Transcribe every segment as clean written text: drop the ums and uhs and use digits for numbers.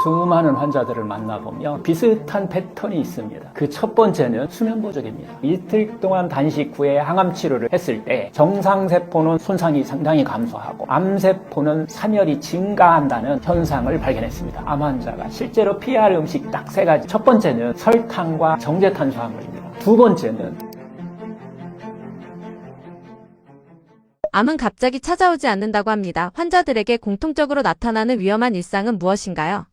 수많은 환자들을 만나보면 비슷한 패턴이 있습니다. 그 첫 번째는 수면 부족입니다. 이틀 동안 단식 후에 항암 치료를 했을 때 정상세포는 손상이 상당히 감소하고 암세포는 사멸이 증가한다는 현상을 발견했습니다. 암 환자가 실제로 피해야 할 음식 딱 세 가지. 첫 번째는 설탕과 정제탄수화물입니다. 두 번째는 암은 갑자기 찾아오지 않는다고 합니다. 환자들에게 공통적으로 나타나는 위험한 일상은 무엇인가요?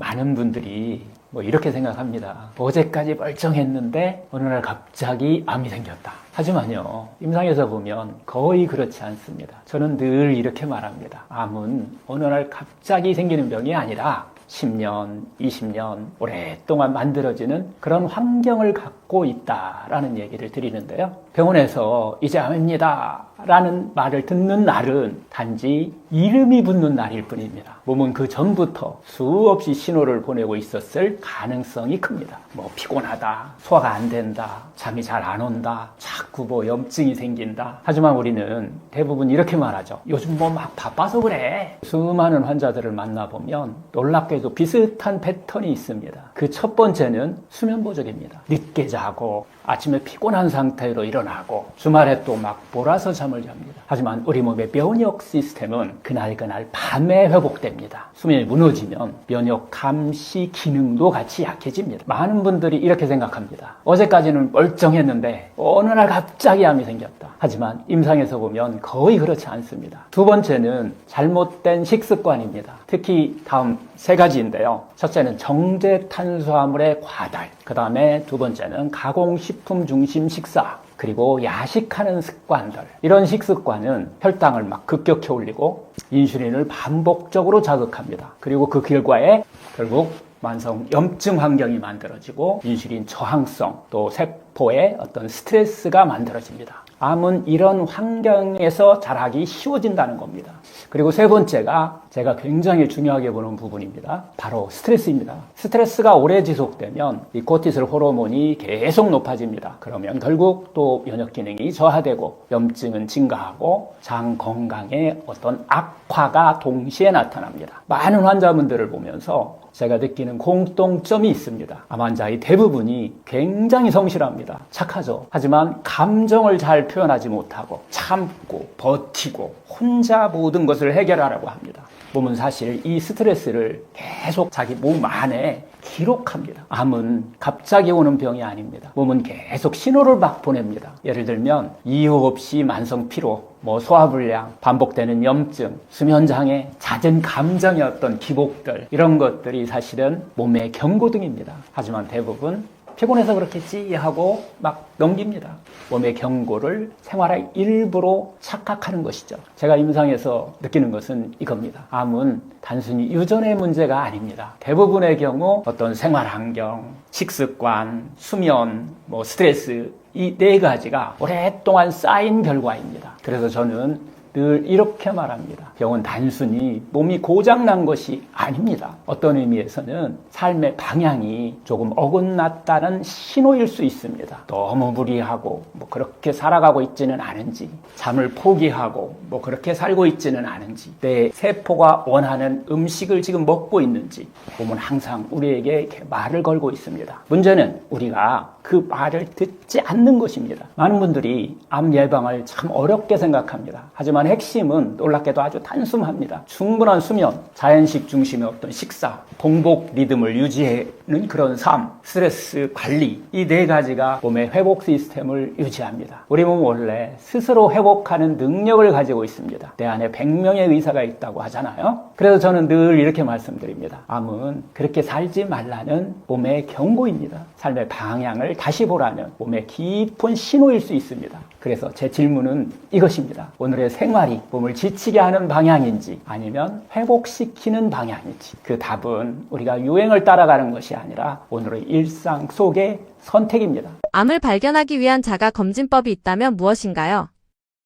많은 분들이 이렇게 생각합니다. 어제까지 멀쩡했는데 어느 날 갑자기 암이 생겼다. 하지만요, 임상에서 보면 거의 그렇지 않습니다. 저는 늘 이렇게 말합니다. 암은 어느 날 갑자기 생기는 병이 아니라 10년, 20년 오랫동안 만들어지는 그런 환경을 갖고 있다라는 얘기를 드리는데요. 병원에서 이제 암입니다 라는 말을 듣는 날은 단지 이름이 붙는 날일 뿐입니다. 몸은 그 전부터 수없이 신호를 보내고 있었을 가능성이 큽니다. 피곤하다, 소화가 안 된다, 잠이 잘 안 온다, 자꾸 염증이 생긴다. 하지만 우리는 대부분 이렇게 말하죠. 요즘 막 바빠서 그래. 수많은 환자들을 만나보면 놀랍게도 비슷한 패턴이 있습니다. 그 첫 번째는 수면 부족입니다. 늦게 자고 아침에 피곤한 상태로 일어나고 주말에 또 몰아서 잠을 잡니다. 하지만 우리 몸의 면역 시스템은 그날 밤에 회복됩니다. 수면이 무너지면 면역 감시 기능도 같이 약해집니다. 많은 분들이 이렇게 생각합니다. 어제까지는 멀쩡했는데 어느 날 갑자기 암이 생겼다. 하지만 임상에서 보면 거의 그렇지 않습니다. 두 번째는 잘못된 식습관입니다. 특히 다음 세 가지인데요. 첫째는 정제탄수화물의 과달, 그 다음에 두 번째는 가공식품 중심 식사, 그리고 야식하는 습관들. 이런 식습관은 혈당을 급격히 올리고 인슐린을 반복적으로 자극합니다. 그리고 그 결과에 결국 만성 염증 환경이 만들어지고 인슐린 저항성, 또 세포의 어떤 스트레스가 만들어집니다. 암은 이런 환경에서 자라기 쉬워진다는 겁니다. 그리고 세 번째가 제가 굉장히 중요하게 보는 부분입니다. 바로 스트레스입니다. 스트레스가 오래 지속되면 이 코티솔 호르몬이 계속 높아집니다. 그러면 결국 또 면역 기능이 저하되고 염증은 증가하고 장 건강에 어떤 악화가 동시에 나타납니다. 많은 환자분들을 보면서 제가 느끼는 공통점이 있습니다. 암 환자의 대부분이 굉장히 성실합니다. 착하죠. 하지만 감정을 잘 표현하지 못하고 참고 버티고 혼자 모든 것을 해결하라고 합니다. 몸은 사실 이 스트레스를 계속 자기 몸 안에 기록합니다. 암은 갑자기 오는 병이 아닙니다. 몸은 계속 신호를 보냅니다. 예를 들면 이유 없이 만성 피로, 소화불량, 반복되는 염증, 수면장애, 잦은 감정의 어떤 기복들, 이런 것들이 사실은 몸의 경고등입니다. 하지만 대부분 피곤해서 그렇겠지 하고 넘깁니다. 몸의 경고를 생활의 일부로 착각하는 것이죠. 제가 임상에서 느끼는 것은 이겁니다. 암은 단순히 유전의 문제가 아닙니다. 대부분의 경우 어떤 생활 환경, 식습관, 수면, 스트레스, 이 네 가지가 오랫동안 쌓인 결과입니다. 그래서 저는 늘 이렇게 말합니다. 병은 단순히 몸이 고장난 것이 아닙니다. 어떤 의미에서는 삶의 방향이 조금 어긋났다는 신호일 수 있습니다. 너무 무리하고 그렇게 살아가고 있지는 않은지, 잠을 포기하고 그렇게 살고 있지는 않은지, 내 세포가 원하는 음식을 지금 먹고 있는지 몸은 항상 우리에게 이렇게 말을 걸고 있습니다. 문제는 우리가 그 말을 듣지 않는 것입니다. 많은 분들이 암 예방을 참 어렵게 생각합니다. 하지만 핵심은 놀랍게도 아주 단순합니다. 충분한 수면, 자연식 중심의 어떤 식사, 공복 리듬을 유지하는 그런 삶, 스트레스 관리, 이 네 가지가 몸의 회복 시스템을 유지합니다. 우리 몸은 원래 스스로 회복하는 능력을 가지고 있습니다. 내 안에 100명의 의사가 있다고 하잖아요. 그래서 저는 늘 이렇게 말씀드립니다. 암은 그렇게 살지 말라는 몸의 경고입니다. 삶의 방향을 다시 보라는 몸의 깊은 신호일 수 있습니다. 그래서 제 질문은 이것입니다. 오늘의 생활이 몸을 지치게 하는 방향인지 아니면 회복시키는 방향인지, 그 답은 우리가 유행을 따라가는 것이 아니라 오늘의 일상 속의 선택입니다. 암을 발견하기 위한 자가검진법이 있다면 무엇인가요?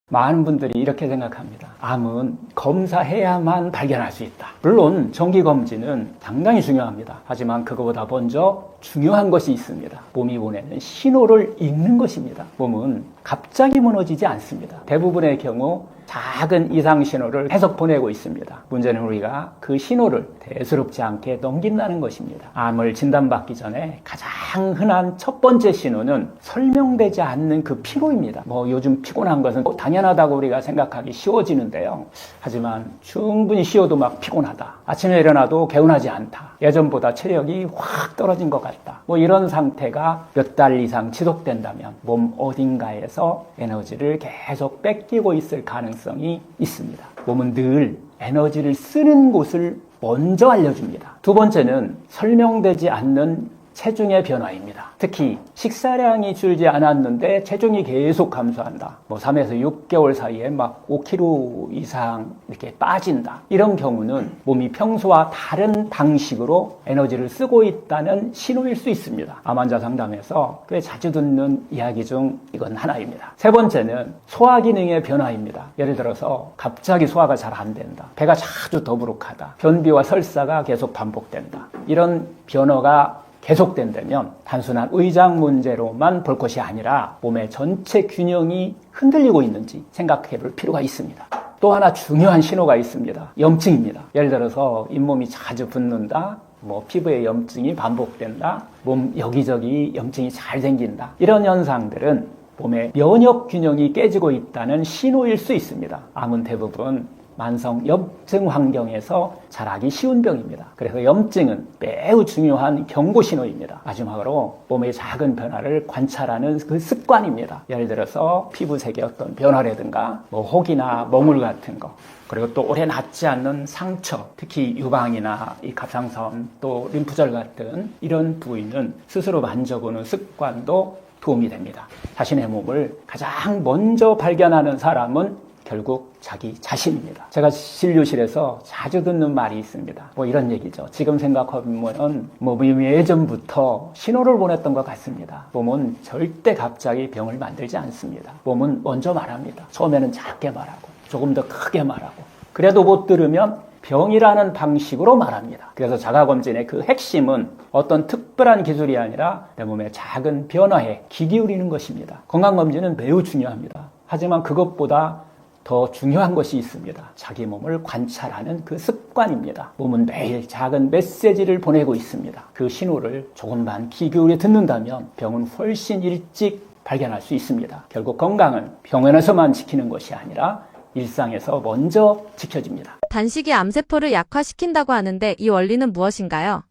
많은 분들이 이렇게 생각합니다. 암은 검사해야만 발견할 수 있다. 물론 정기검진은 상당히 중요합니다. 하지만 그거보다 먼저 중요한 것이 있습니다. 몸이 보내는 신호를 읽는 것입니다. 몸은 갑자기 무너지지 않습니다. 대부분의 경우 작은 이상 신호를 계속 보내고 있습니다. 문제는 우리가 그 신호를 대수롭지 않게 넘긴다는 것입니다. 암을 진단받기 전에 가장 흔한 첫 번째 신호는 설명되지 않는 그 피로입니다. 요즘 피곤한 것은 당연하다고 우리가 생각하기 쉬워지는데요. 하지만 충분히 쉬어도 막 피곤하다. 아침에 일어나도 개운하지 않다. 예전보다 체력이 확 떨어진 것 같다. 이런 상태가 몇 달 이상 지속된다면 몸 어딘가에서 에너지를 계속 뺏기고 있을 가능성이 있습니다. 몸은 늘 에너지를 쓰는 곳을 먼저 알려줍니다. 두 번째는 설명되지 않는 체중의 변화입니다. 특히 식사량이 줄지 않았는데 체중이 계속 감소한다. 3에서 6개월 사이에 막 5kg 이상 이렇게 빠진다. 이런 경우는 몸이 평소와 다른 방식으로 에너지를 쓰고 있다는 신호일 수 있습니다. 암 환자 상담에서 꽤 자주 듣는 이야기 중 이건 하나입니다. 세 번째는 소화 기능의 변화입니다. 예를 들어서 갑자기 소화가 잘 안 된다. 배가 자주 더부룩하다. 변비와 설사가 계속 반복된다. 이런 변화가 계속된다면 단순한 의장 문제로만 볼 것이 아니라 몸의 전체 균형이 흔들리고 있는지 생각해 볼 필요가 있습니다. 또 하나 중요한 신호가 있습니다. 염증입니다. 예를 들어서 잇몸이 자주 붓는다, 피부에 염증이 반복된다, 몸 여기저기 염증이 잘 생긴다. 이런 현상들은 몸의 면역 균형이 깨지고 있다는 신호일 수 있습니다. 암은 대부분 만성 염증 환경에서 자라기 쉬운 병입니다. 그래서 염증은 매우 중요한 경고 신호입니다. 마지막으로 몸의 작은 변화를 관찰하는 그 습관입니다. 예를 들어서 피부색의 어떤 변화라든가 혹이나 멍울 같은 거, 그리고 또 오래 낫지 않는 상처, 특히 유방이나 이 갑상선 또 림프절 같은 이런 부위는 스스로 만져보는 습관도 도움이 됩니다. 자신의 몸을 가장 먼저 발견하는 사람은 결국 자기 자신입니다. 제가 진료실에서 자주 듣는 말이 있습니다. 이런 얘기죠. 지금 생각하면 몸이 예전부터 신호를 보냈던 것 같습니다. 몸은 절대 갑자기 병을 만들지 않습니다. 몸은 먼저 말합니다. 처음에는 작게 말하고 조금 더 크게 말하고, 그래도 못 들으면 병이라는 방식으로 말합니다. 그래서 자가검진의 그 핵심은 어떤 특별한 기술이 아니라 내 몸의 작은 변화에 귀 기울이는 것입니다. 건강검진은 매우 중요합니다. 하지만 그것보다 더 중요한 것이 있습니다. 자기 몸을 관찰하는 그 습관입니다. 몸은 매일 작은 메시지를 보내고 있습니다. 그 신호를 조금만 귀 기울여 듣는다면 병은 훨씬 일찍 발견할 수 있습니다. 결국 건강은 병원에서만 지키는 것이 아니라 일상에서 먼저 지켜집니다. 단식이 암세포를 약화시킨다고 하는데 이 원리는 무엇인가요?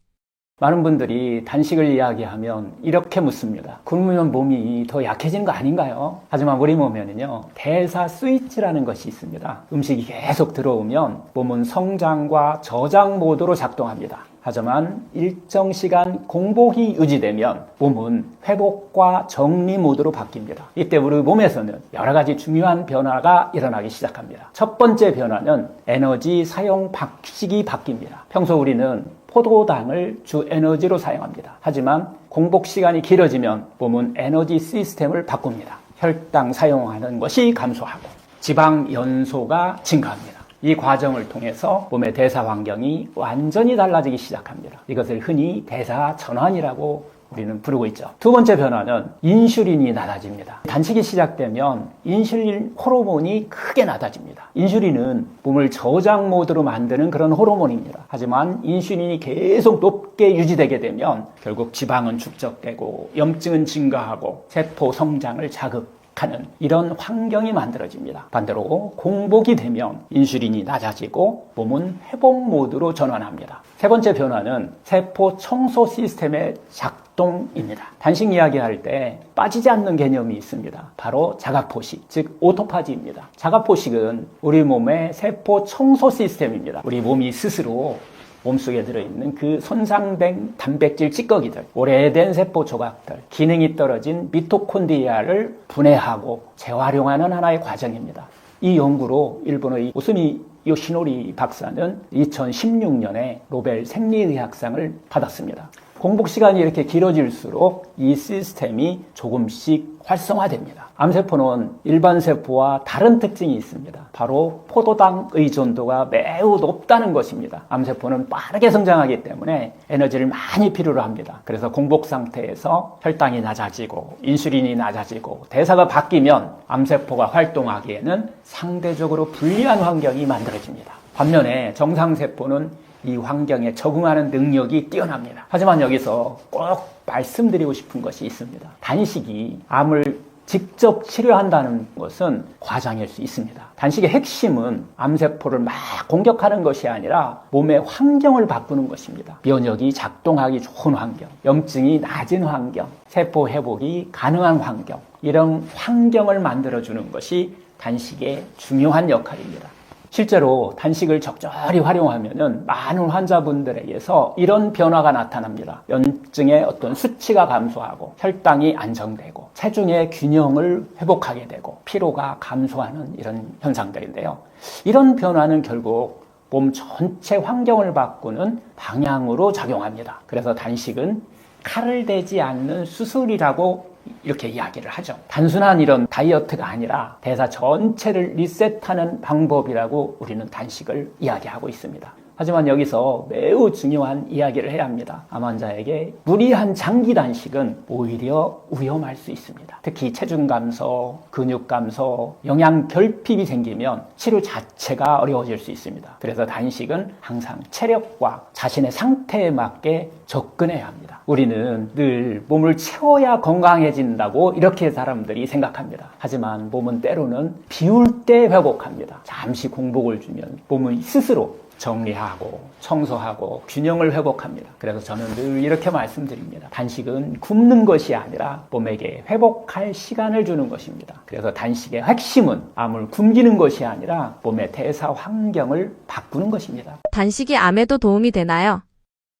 많은 분들이 단식을 이야기하면 이렇게 묻습니다. 굶으면 몸이 더 약해지는 거 아닌가요? 하지만 우리 몸에는요, 대사 스위치라는 것이 있습니다. 음식이 계속 들어오면 몸은 성장과 저장 모드로 작동합니다. 하지만 일정 시간 공복이 유지되면 몸은 회복과 정리 모드로 바뀝니다. 이때 우리 몸에서는 여러 가지 중요한 변화가 일어나기 시작합니다. 첫 번째 변화는 에너지 사용 방식이 바뀝니다. 평소 우리는 포도당을 주 에너지로 사용합니다. 하지만 공복 시간이 길어지면 몸은 에너지 시스템을 바꿉니다. 혈당 사용하는 것이 감소하고 지방 연소가 증가합니다. 이 과정을 통해서 몸의 대사 환경이 완전히 달라지기 시작합니다. 이것을 흔히 대사 전환이라고 우리는 부르고 있죠. 두 번째 변화는 인슐린이 낮아집니다. 단식이 시작되면 인슐린 호르몬이 크게 낮아집니다. 인슐린은 몸을 저장 모드로 만드는 그런 호르몬입니다. 하지만 인슐린이 계속 높게 유지되게 되면 결국 지방은 축적되고 염증은 증가하고 세포 성장을 자극하는 이런 환경이 만들어집니다. 반대로 공복이 되면 인슐린이 낮아지고 몸은 회복 모드로 전환합니다. 세 번째 변화는 세포 청소 시스템의 작동입니다. 단식 이야기할 때 빠지지 않는 개념이 있습니다. 바로 자가포식, 즉 오토파지입니다. 자가포식은 우리 몸의 세포 청소 시스템입니다. 우리 몸이 스스로 몸속에 들어있는 그 손상된 단백질 찌꺼기들, 오래된 세포 조각들, 기능이 떨어진 미토콘드리아를 분해하고 재활용하는 하나의 과정입니다. 이 연구로 일본의 오스미 요시노리 박사는 2016년에 노벨 생리의학상을 받았습니다. 공복 시간이 이렇게 길어질수록 이 시스템이 조금씩 활성화됩니다. 암세포는 일반 세포와 다른 특징이 있습니다. 바로 포도당 의존도가 매우 높다는 것입니다. 암세포는 빠르게 성장하기 때문에 에너지를 많이 필요로 합니다. 그래서 공복 상태에서 혈당이 낮아지고 인슐린이 낮아지고 대사가 바뀌면 암세포가 활동하기에는 상대적으로 불리한 환경이 만들어집니다. 반면에 정상세포는 이 환경에 적응하는 능력이 뛰어납니다. 하지만 여기서 꼭 말씀드리고 싶은 것이 있습니다. 단식이 암을 직접 치료한다는 것은 과장일 수 있습니다. 단식의 핵심은 암세포를 막 공격하는 것이 아니라 몸의 환경을 바꾸는 것입니다. 면역이 작동하기 좋은 환경, 염증이 낮은 환경, 세포 회복이 가능한 환경, 이런 환경을 만들어주는 것이 단식의 중요한 역할입니다. 실제로 단식을 적절히 활용하면 많은 환자분들에게서 이런 변화가 나타납니다. 염증의 어떤 수치가 감소하고 혈당이 안정되고 체중의 균형을 회복하게 되고 피로가 감소하는 이런 현상들인데요. 이런 변화는 결국 몸 전체 환경을 바꾸는 방향으로 작용합니다. 그래서 단식은 칼을 대지 않는 수술이라고 이렇게 이야기를 하죠. 단순한 이런 다이어트가 아니라 대사 전체를 리셋하는 방법이라고 우리는 단식을 이야기하고 있습니다. 하지만 여기서 매우 중요한 이야기를 해야 합니다. 암 환자에게 무리한 장기 단식은 오히려 위험할 수 있습니다. 특히 체중 감소, 근육 감소, 영양 결핍이 생기면 치료 자체가 어려워질 수 있습니다. 그래서 단식은 항상 체력과 자신의 상태에 맞게 접근해야 합니다. 우리는 늘 몸을 채워야 건강해진다고 이렇게 사람들이 생각합니다. 하지만 몸은 때로는 비울 때 회복합니다. 잠시 공복을 주면 몸은 스스로 정리하고 청소하고 균형을 회복합니다. 그래서 저는 늘 이렇게 말씀드립니다. 단식은 굶는 것이 아니라 몸에게 회복할 시간을 주는 것입니다. 그래서 단식의 핵심은 암을 굶기는 것이 아니라 몸의 대사 환경을 바꾸는 것입니다. 단식이 암에도 도움이 되나요?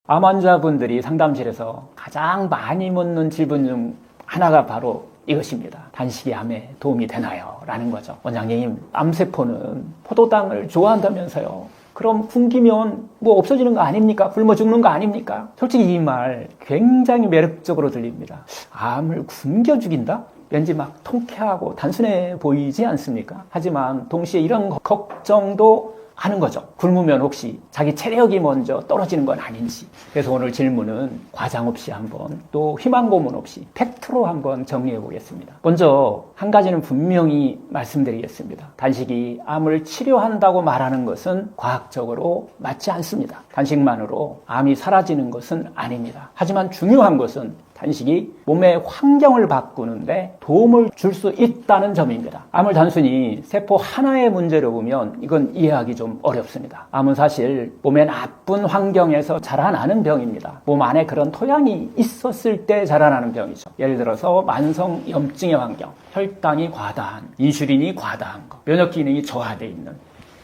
암 환자분들이 상담실에서 가장 많이 묻는 질문 중 하나가 바로 이것입니다. 단식이 암에 도움이 되나요? 라는 거죠. 원장님, 암세포는 포도당을 좋아한다면서요. 그럼 굶기면 뭐 없어지는 거 아닙니까? 굶어 죽는 거 아닙니까? 솔직히 이 말 굉장히 매력적으로 들립니다. 암을 굶겨 죽인다? 왠지 막 통쾌하고 단순해 보이지 않습니까? 하지만 동시에 이런 걱정도 하는 거죠. 굶으면 혹시 자기 체력이 먼저 떨어지는 건 아닌지. 그래서 오늘 질문은 과장 없이 한번 또 희망 고문 없이 팩트로 한번 정리해 보겠습니다. 먼저 한 가지는 분명히 말씀드리겠습니다. 단식이 암을 치료한다고 말하는 것은 과학적으로 맞지 않습니다. 단식만으로 암이 사라지는 것은 아닙니다. 하지만 중요한 것은 단식이 몸의 환경을 바꾸는데 도움을 줄 수 있다는 점입니다. 암을 단순히 세포 하나의 문제로 보면 이건 이해하기 좀 어렵습니다. 암은 사실 몸의 나쁜 환경에서 자라나는 병입니다. 몸 안에 그런 토양이 있었을 때 자라나는 병이죠. 예를 들어서 만성 염증의 환경, 혈당이 과다한, 인슐린이 과다한 것, 면역 기능이 저하되어 있는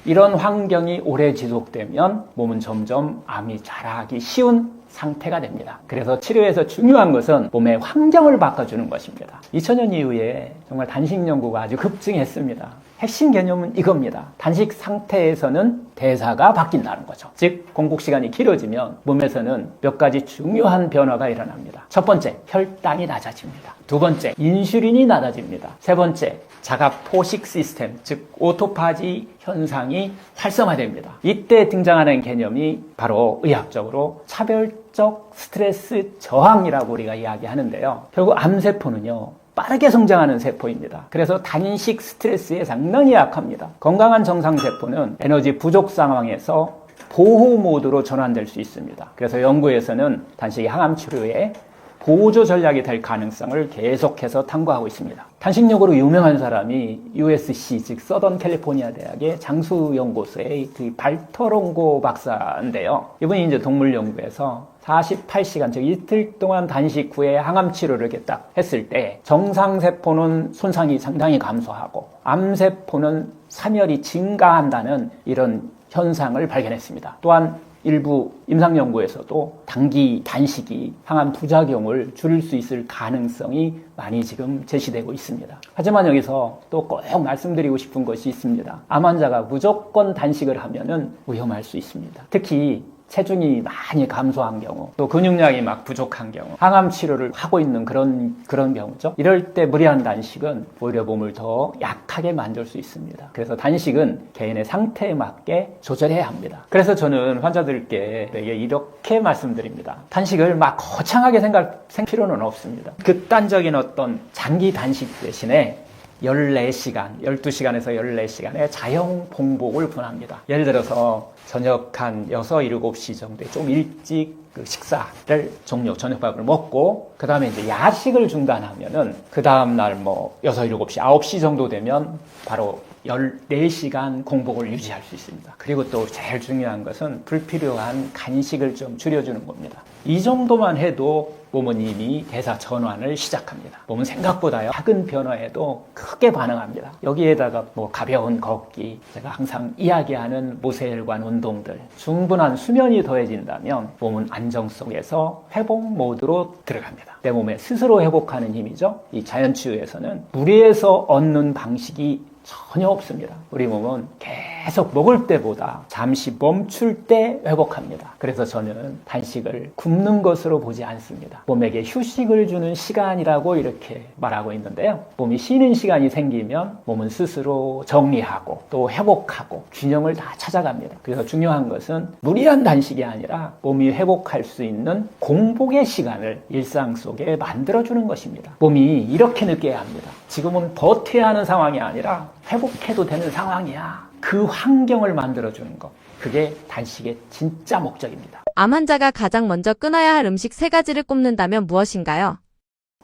이런 환경이 오래 지속되면 몸은 점점 암이 자라기 쉬운 상태가 됩니다. 그래서 치료에서 중요한 것은 몸의 환경을 바꿔주는 것입니다. 2000년 이후에 정말 단식 연구가 아주 급증했습니다. 핵심 개념은 이겁니다. 단식 상태에서는 대사가 바뀐다는 거죠. 즉 공복 시간이 길어지면 몸에서는 몇 가지 중요한 변화가 일어납니다. 첫 번째, 혈당이 낮아집니다. 두 번째, 인슐린이 낮아집니다. 세 번째, 자가 포식 시스템, 즉 오토파지 현상이 활성화됩니다. 이때 등장하는 개념이 바로 의학적으로 차별적 스트레스 저항이라고 우리가 이야기하는데요. 결국 암세포는요, 빠르게 성장하는 세포입니다. 그래서 단식 스트레스에 상당히 약합니다. 건강한 정상세포는 에너지 부족 상황에서 보호 모드로 전환될 수 있습니다. 그래서 연구에서는 단식 항암 치료에 보조 전략이 될 가능성을 계속해서 탐구하고 있습니다. 단식력으로 유명한 사람이 USC, 즉 서던 캘리포니아 대학의 장수연구소의 그 발터롱고 박사인데요. 이분이 이제 동물 연구에서 48시간, 즉 이틀 동안 단식 후에 항암 치료를 이렇게 딱 했을 때 정상세포는 손상이 상당히 감소하고 암세포는 사멸이 증가한다는 이런 현상을 발견했습니다. 또한 일부 임상연구에서도 단기 단식이 항암 부작용을 줄일 수 있을 가능성이 많이 지금 제시되고 있습니다. 하지만 여기서 또 꼭 말씀드리고 싶은 것이 있습니다. 암 환자가 무조건 단식을 하면은 위험할 수 있습니다. 특히 체중이 많이 감소한 경우, 또 근육량이 막 부족한 경우, 항암 치료를 하고 있는 그런 경우죠. 이럴 때 무리한 단식은 오히려 몸을 더 약하게 만들 수 있습니다. 그래서 단식은 개인의 상태에 맞게 조절해야 합니다. 그래서 저는 환자들께 이렇게 말씀드립니다. 단식을 막 거창하게 생각할 필요는 없습니다. 극단적인 어떤 장기 단식 대신에 14시간, 12시간에서 14시간의 자영 봉복을 권합니다. 예를 들어서 저녁 한 6, 7시 정도에 좀 일찍 그 식사를 저녁밥을 먹고 그 다음에 이제 야식을 중단하면은 그 다음날 뭐 6, 7시, 9시 정도 되면 바로 14시간 공복을 유지할 수 있습니다. 그리고 또 제일 중요한 것은 불필요한 간식을 좀 줄여주는 겁니다. 이 정도만 해도 몸은 이미 대사 전환을 시작합니다. 몸은 생각보다요 작은 변화에도 크게 반응합니다. 여기에다가 뭐 가벼운 걷기, 제가 항상 이야기하는 모세혈관 운동들, 충분한 수면이 더해진다면 몸은 안정 속에서 회복 모드로 들어갑니다. 내 몸에 스스로 회복하는 힘이죠. 이 자연치유에서는 무리해서 얻는 방식이 전혀 없습니다. 우리 몸은 계속 먹을 때보다 잠시 멈출 때 회복합니다. 그래서 저는 단식을 굶는 것으로 보지 않습니다. 몸에게 휴식을 주는 시간이라고 이렇게 말하고 있는데요. 몸이 쉬는 시간이 생기면 몸은 스스로 정리하고 또 회복하고 균형을 다 찾아갑니다. 그래서 중요한 것은 무리한 단식이 아니라 몸이 회복할 수 있는 공복의 시간을 일상 속에 만들어주는 것입니다. 몸이 이렇게 느껴야 합니다. 지금은 버텨야 하는 상황이 아니라 회복해도 되는 상황이야. 그 환경을 만들어주는 것. 그게 단식의 진짜 목적입니다. 암 환자가 가장 먼저 끊어야 할 음식 3가지를 꼽는다면 무엇인가요?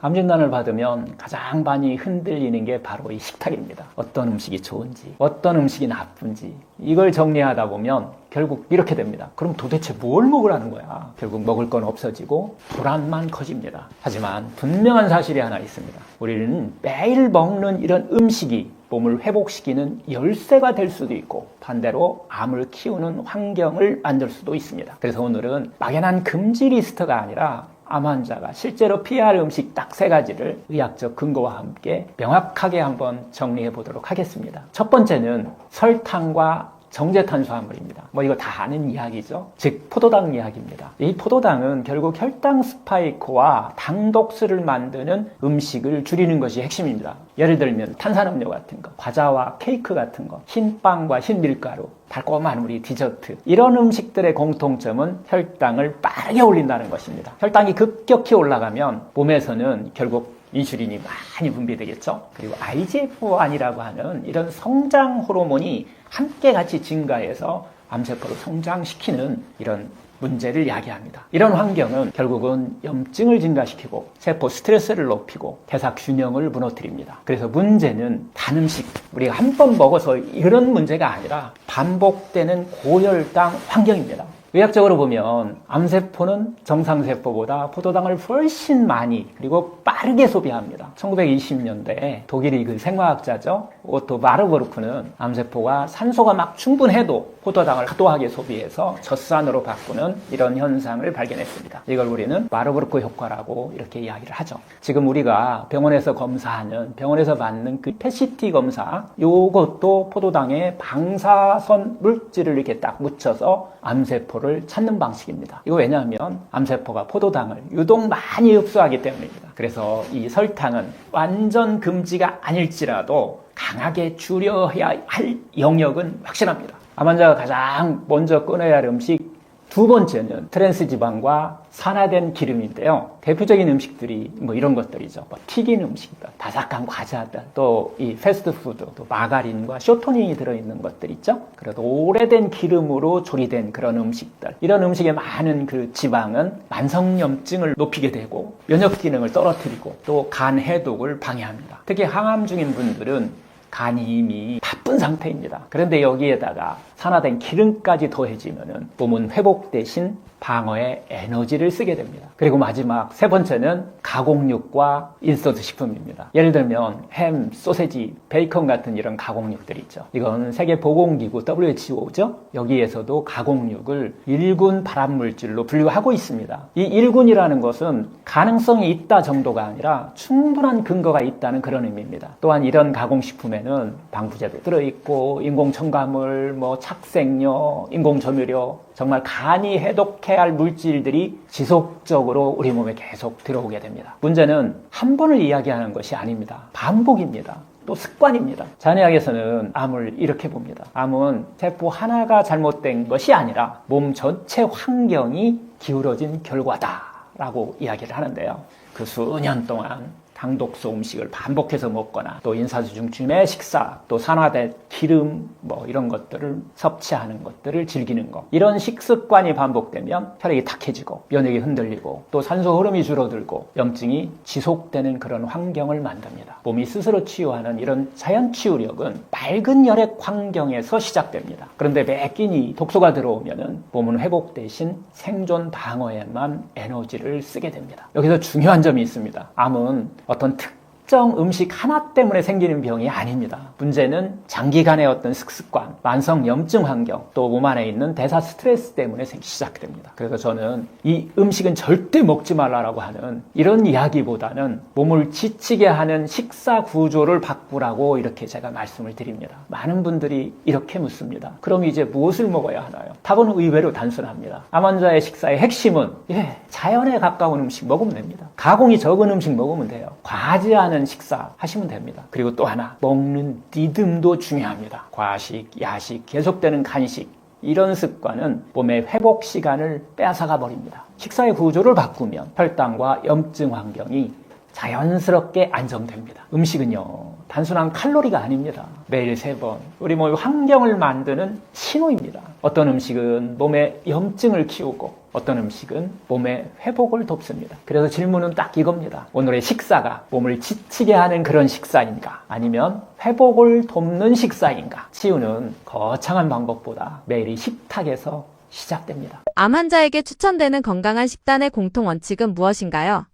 암 진단을 받으면 가장 많이 흔들리는 게 바로 이 식탁입니다. 어떤 음식이 좋은지, 어떤 음식이 나쁜지 이걸 정리하다 보면 결국 이렇게 됩니다. 그럼 도대체 뭘 먹으라는 거야? 결국 먹을 건 없어지고 불안만 커집니다. 하지만 분명한 사실이 하나 있습니다. 우리는 매일 먹는 이런 음식이 몸을 회복시키는 열쇠가 될 수도 있고 반대로 암을 키우는 환경을 만들 수도 있습니다. 그래서 오늘은 막연한 금지 리스트가 아니라 암 환자가 실제로 피해야 할 음식 딱 3가지를 의학적 근거와 함께 명확하게 한번 정리해 보도록 하겠습니다. 첫 번째는 설탕과 정제탄수화물입니다. 뭐 이거 다 아는 이야기죠. 즉 포도당 이야기입니다. 이 포도당은 결국 혈당 스파이크와 당독수를 만드는 음식을 줄이는 것이 핵심입니다. 예를 들면 탄산음료 같은 거, 과자와 케이크 같은 거, 흰빵과 흰밀가루, 달콤한 우리 디저트 이런 음식들의 공통점은 혈당을 빠르게 올린다는 것입니다. 혈당이 급격히 올라가면 몸에서는 결국 인슐린이 많이 분비되겠죠. 그리고 IGF-1이라고 하는 이런 성장 호르몬이 함께 같이 증가해서 암세포를 성장시키는 이런 문제를 야기합니다. 이런 환경은 결국은 염증을 증가시키고 세포 스트레스를 높이고 대사 균형을 무너뜨립니다. 그래서 문제는 단 음식, 우리가 한 번 먹어서 이런 문제가 아니라 반복되는 고혈당 환경입니다. 의학적으로 보면 암세포는 정상세포보다 포도당을 훨씬 많이 그리고 빠르게 소비합니다. 1920년대에 독일의 그 생화학자죠. 오토 마르부르크는 암세포가 산소가 막 충분해도 포도당을 과도하게 소비해서 젖산으로 바꾸는 이런 현상을 발견했습니다. 이걸 우리는 마르부르크 효과라고 이렇게 이야기를 하죠. 지금 우리가 병원에서 검사하는 병원에서 받는 그 PET 검사 요것도 포도당에 방사선 물질을 이렇게 딱 묻혀서 암세포를 찾는 방식입니다. 이거 왜냐하면 암세포가 포도당을 유독 많이 흡수하기 때문입니다. 그래서 이 설탕은 완전 금지가 아닐지라도 강하게 줄여야 할 영역은 확실합니다. 암 환자가 가장 먼저 끊어야 할 음식 두 번째는 트랜스지방과 산화된 기름인데요. 대표적인 음식들이 뭐 이런 것들이죠. 뭐 튀긴 음식들, 바삭한 과자들, 또 이 패스트푸드, 또 마가린과 쇼토닌이 들어있는 것들 있죠. 그래도 오래된 기름으로 조리된 그런 음식들. 이런 음식에 많은 그 지방은 만성염증을 높이게 되고 면역 기능을 떨어뜨리고 또 간 해독을 방해합니다. 특히 항암 중인 분들은 간이 이미 바쁜 상태입니다. 그런데 여기에다가 산화된 기름까지 더해지면은 몸은 회복 대신 방어에 에너지를 쓰게 됩니다. 그리고 마지막 3번째는 가공육과 인스턴트 식품입니다. 예를 들면 햄, 소세지, 베이컨 같은 이런 가공육들 있죠. 이건 세계보건기구 WHO죠. 여기에서도 가공육을 1군 발암물질로 분류하고 있습니다. 이 1군이라는 것은 가능성이 있다 정도가 아니라 충분한 근거가 있다는 그런 의미입니다. 또한 이런 가공식품에 식품에는 방부제도 들어있고 인공첨가물, 뭐 착색료, 인공조미료, 정말 간이 해독해야 할 물질들이 지속적으로 우리 몸에 계속 들어오게 됩니다. 문제는 한 번을 이야기하는 것이 아닙니다. 반복입니다. 또 습관입니다. 자연의학에서는 암을 이렇게 봅니다. 암은 세포 하나가 잘못된 것이 아니라 몸 전체 환경이 기울어진 결과다라고 이야기를 하는데요. 그 수년 동안 당독소 음식을 반복해서 먹거나 또 인사수 중심의 식사, 또 산화된 기름 뭐 이런 것들을 섭취하는 것들을 즐기는 것, 이런 식습관이 반복되면 혈액이 탁해지고 면역이 흔들리고 또 산소 흐름이 줄어들고 염증이 지속되는 그런 환경을 만듭니다. 몸이 스스로 치유하는 이런 자연 치유력은 맑은 혈액 환경에서 시작됩니다. 그런데 매 끼니 독소가 들어오면은 몸은 회복 대신 생존 방어에만 에너지를 쓰게 됩니다. 여기서 중요한 점이 있습니다. 암은 어떤 특정 음식 하나 때문에 생기는 병이 아닙니다. 문제는 장기간의 어떤 식습관, 만성 염증 환경, 또 몸 안에 있는 대사 스트레스 때문에 시작됩니다. 그래서 저는 이 음식은 절대 먹지 말라라고 하는 이런 이야기보다는 몸을 지치게 하는 식사 구조를 바꾸라고 이렇게 제가 말씀을 드립니다. 많은 분들이 이렇게 묻습니다. 그럼 이제 무엇을 먹어야 하나요? 답은 의외로 단순합니다. 암 환자의 식사의 핵심은 자연에 가까운 음식 먹으면 됩니다. 가공이 적은 음식 먹으면 돼요. 과하지 않은 식사 하시면 됩니다. 그리고 또 하나, 먹는 리듬도 중요합니다. 과식, 야식, 계속되는 간식, 이런 습관은 몸의 회복 시간을 빼앗아가 버립니다. 식사의 구조를 바꾸면 혈당과 염증 환경이 자연스럽게 안정됩니다. 음식은요, 단순한 칼로리가 아닙니다. 매일 3번 우리 몸의 환경을 만드는 신호입니다. 어떤 음식은 몸의 염증을 키우고 어떤 음식은 몸의 회복을 돕습니다. 그래서 질문은 딱 이겁니다. 오늘의 식사가 몸을 지치게 하는 그런 식사인가? 아니면 회복을 돕는 식사인가? 치유는 거창한 방법보다 매일이 식탁에서 시작됩니다. 암 환자에게 추천되는 건강한 식단의 공통 원칙은 무엇인가요?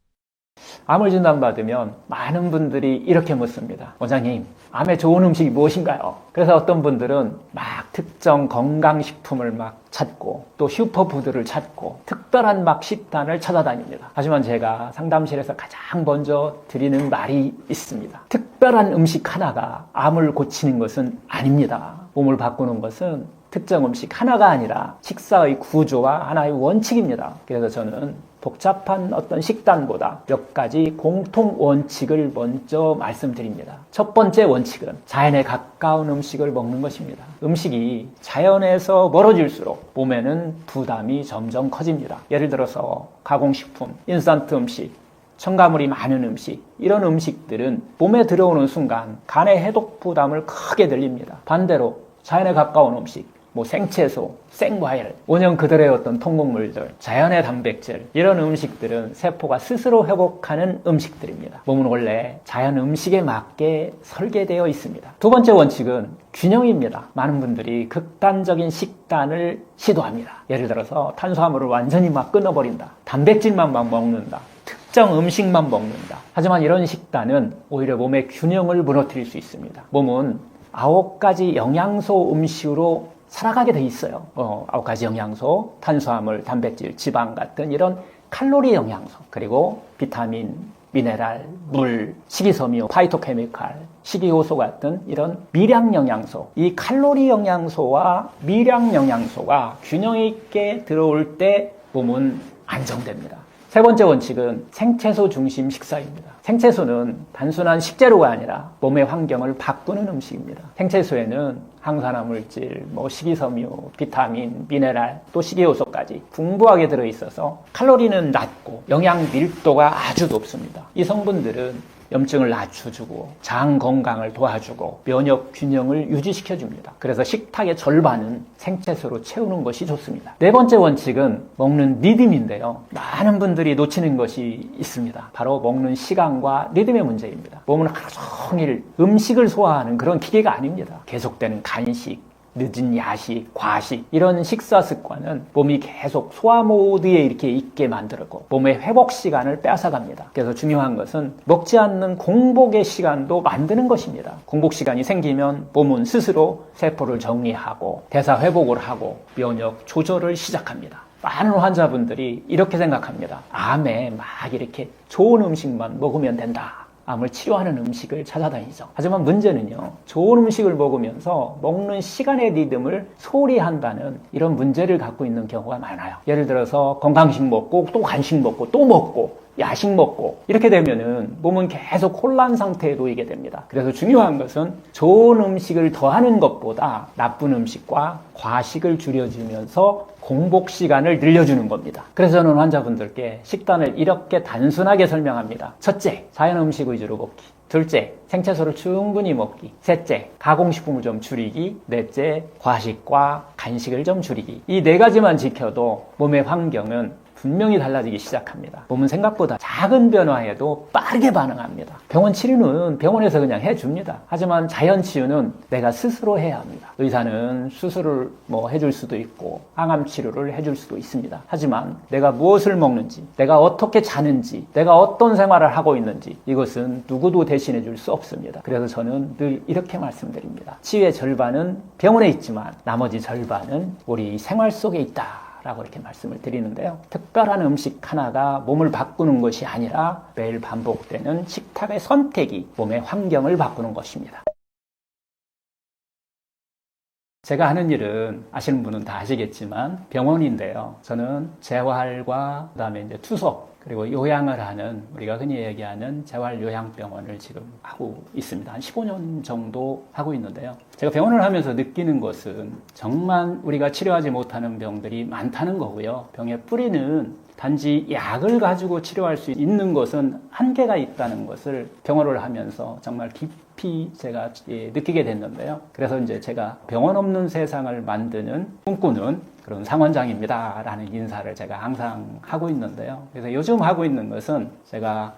암을 진단받으면 많은 분들이 이렇게 묻습니다. 원장님, 암에 좋은 음식이 무엇인가요? 그래서 어떤 분들은 막 특정 건강식품을 막 찾고 또 슈퍼푸드를 찾고 특별한 막 식단을 찾아다닙니다. 하지만 제가 상담실에서 가장 먼저 드리는 말이 있습니다. 특별한 음식 하나가 암을 고치는 것은 아닙니다. 몸을 바꾸는 것은 특정 음식 하나가 아니라 식사의 구조와 하나의 원칙입니다. 그래서 저는 복잡한 어떤 식단보다 몇 가지 공통 원칙을 먼저 말씀드립니다. 첫 번째 원칙은 자연에 가까운 음식을 먹는 것입니다. 음식이 자연에서 멀어질수록 몸에는 부담이 점점 커집니다. 예를 들어서 가공식품, 인스턴트 음식, 첨가물이 많은 음식, 이런 음식들은 몸에 들어오는 순간 간의 해독 부담을 크게 들립니다. 반대로 자연에 가까운 음식, 생채소, 생과일, 원형 그대로의 어떤 통곡물들, 자연의 단백질, 이런 음식들은 세포가 스스로 회복하는 음식들입니다. 몸은 원래 자연 음식에 맞게 설계되어 있습니다. 두 번째 원칙은 균형입니다. 많은 분들이 극단적인 식단을 시도합니다. 예를 들어서 탄수화물을 완전히 막 끊어버린다. 단백질만 막 먹는다. 특정 음식만 먹는다. 하지만 이런 식단은 오히려 몸의 균형을 무너뜨릴 수 있습니다. 몸은 9가지 영양소 음식으로 살아가게 돼 있어요. 9가지 영양소, 탄수화물, 단백질, 지방 같은 이런 칼로리 영양소, 그리고 비타민, 미네랄, 물, 식이섬유, 파이토케미칼, 식이효소 같은 이런 미량 영양소, 이 칼로리 영양소와 미량 영양소가 균형 있게 들어올 때 몸은 안정됩니다. 세 번째 원칙은 생채소 중심 식사입니다. 생채소는 단순한 식재료가 아니라 몸의 환경을 바꾸는 음식입니다. 생채소에는 항산화 물질, 식이섬유, 비타민, 미네랄, 또 식이효소까지 풍부하게 들어있어서 칼로리는 낮고 영양 밀도가 아주 높습니다. 이 성분들은 염증을 낮춰주고 장 건강을 도와주고 면역 균형을 유지시켜줍니다. 그래서 식탁의 절반은 생채소로 채우는 것이 좋습니다. 네 번째 원칙은 먹는 리듬인데요. 많은 분들이 놓치는 것이 있습니다. 바로 먹는 시간과 리듬의 문제입니다. 몸은 하루 종일 음식을 소화하는 그런 기계가 아닙니다. 계속되는 간식, 늦은 야식, 과식, 이런 식사 습관은 몸이 계속 소화 모드에 이렇게 있게 만들고 몸의 회복 시간을 빼앗아갑니다. 그래서 중요한 것은 먹지 않는 공복의 시간도 만드는 것입니다. 공복 시간이 생기면 몸은 스스로 세포를 정리하고 대사 회복을 하고 면역 조절을 시작합니다. 많은 환자분들이 이렇게 생각합니다. 암에 막 이렇게 좋은 음식만 먹으면 된다. 암을 치료하는 음식을 찾아다니죠. 하지만 문제는요, 좋은 음식을 먹으면서 먹는 시간의 리듬을 소홀히 한다는 이런 문제를 갖고 있는 경우가 많아요. 예를 들어서 건강식 먹고 또 간식 먹고 또 먹고 야식 먹고 이렇게 되면은 몸은 계속 혼란 상태에 놓이게 됩니다. 그래서 중요한 것은 좋은 음식을 더하는 것보다 나쁜 음식과 과식을 줄여주면서 공복 시간을 늘려주는 겁니다. 그래서 저는 환자분들께 식단을 이렇게 단순하게 설명합니다. 첫째, 자연 음식 위주로 먹기. 둘째, 생채소를 충분히 먹기. 셋째, 가공식품을 좀 줄이기. 넷째, 과식과 간식을 좀 줄이기. 이 네 가지만 지켜도 몸의 환경은 분명히 달라지기 시작합니다. 몸은 생각보다 작은 변화에도 빠르게 반응합니다. 병원 치료는 병원에서 그냥 해줍니다. 하지만 자연 치유는 내가 스스로 해야 합니다. 의사는 수술을 해줄 수도 있고 항암 치료를 해줄 수도 있습니다. 하지만 내가 무엇을 먹는지, 내가 어떻게 자는지, 내가 어떤 생활을 하고 있는지 이것은 누구도 대신해 줄 수 없습니다. 그래서 저는 늘 이렇게 말씀드립니다. 치유의 절반은 병원에 있지만 나머지 절반은 우리 생활 속에 있다 라고 이렇게 말씀을 드리는데요. 특별한 음식 하나가 몸을 바꾸는 것이 아니라 매일 반복되는 식탁의 선택이 몸의 환경을 바꾸는 것입니다. 제가 하는 일은 아시는 분은 다 아시겠지만 병원인데요. 저는 재활과 그다음에 이제 투석 그리고 요양을 하는 우리가 흔히 얘기하는 재활요양병원을 지금 하고 있습니다. 한 15년 정도 하고 있는데요. 제가 병원을 하면서 느끼는 것은 정말 우리가 치료하지 못하는 병들이 많다는 거고요. 병의 뿌리는 단지 약을 가지고 치료할 수 있는 것은 한계가 있다는 것을 병원을 하면서 정말 깊이 제가 느끼게 됐는데요. 그래서 이제 제가 병원 없는 세상을 만드는 꿈꾸는 그런 상원장입니다 라는 인사를 제가 항상 하고 있는데요. 그래서 요즘 하고 있는 것은 제가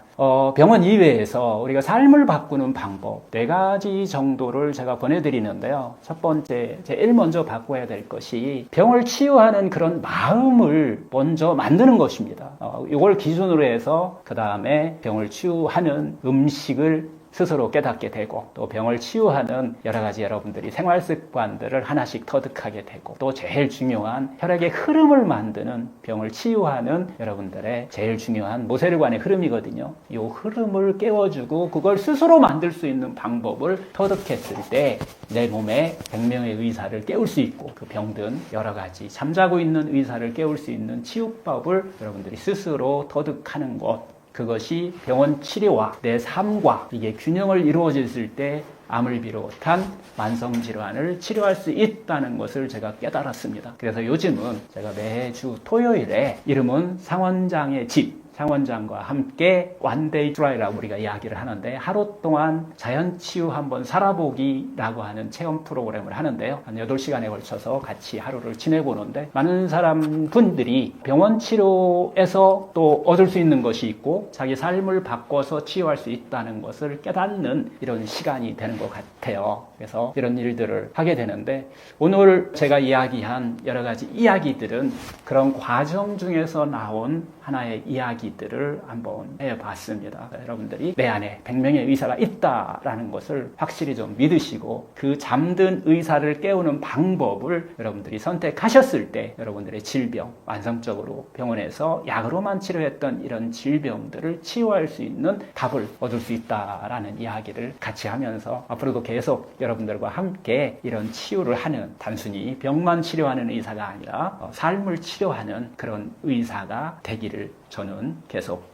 병원 이외에서 우리가 삶을 바꾸는 방법 4가지 정도를 제가 보내드리는데요. 첫 번째, 제일 먼저 바꿔야 될 것이 병을 치유하는 그런 마음을 먼저 만드는 것입니다. 이걸 기준으로 해서 그 다음에 병을 치유하는 음식을 스스로 깨닫게 되고 또 병을 치유하는 여러 가지 여러분들이 생활 습관들을 하나씩 터득하게 되고 또 제일 중요한 혈액의 흐름을 만드는 병을 치유하는 여러분들의 제일 중요한 모세혈관의 흐름이거든요. 이 흐름을 깨워주고 그걸 스스로 만들 수 있는 방법을 터득했을 때 내 몸에 100명의 의사를 깨울 수 있고 그 병든 여러 가지 잠자고 있는 의사를 깨울 수 있는 치유법을 여러분들이 스스로 터득하는 것, 그것이 병원 치료와 내 삶과 이게 균형을 이루어졌을 때 암을 비롯한 만성질환을 치료할 수 있다는 것을 제가 깨달았습니다. 그래서 요즘은 제가 매주 토요일에 이름은 상원장의 집, 상원장과 함께 원데이 트라이라고 우리가 이야기를 하는데 하루 동안 자연치유 한번 살아보기라고 하는 체험 프로그램을 하는데요. 한 8시간에 걸쳐서 같이 하루를 지내보는데 많은 분들이 병원 치료에서 또 얻을 수 있는 것이 있고 자기 삶을 바꿔서 치유할 수 있다는 것을 깨닫는 이런 시간이 되는 것 같아요. 그래서 이런 일들을 하게 되는데 오늘 제가 이야기한 여러 가지 이야기들은 그런 과정 중에서 나온 하나의 이야기들을 한번 해봤습니다. 여러분들이 내 안에 100명의 의사가 있다라는 것을 확실히 좀 믿으시고 그 잠든 의사를 깨우는 방법을 여러분들이 선택하셨을 때 여러분들의 질병, 만성적으로 병원에서 약으로만 치료했던 이런 질병들을 치유할 수 있는 답을 얻을 수 있다라는 이야기를 같이 하면서 앞으로도 계속 여러분들과 함께 이런 치유를 하는 단순히 병만 치료하는 의사가 아니라 삶을 치료하는 그런 의사가 되기를 저는 계속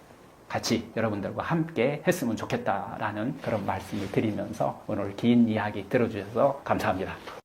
같이 여러분들과 함께 했으면 좋겠다라는 그런 말씀을 드리면서 오늘 긴 이야기 들어주셔서 감사합니다.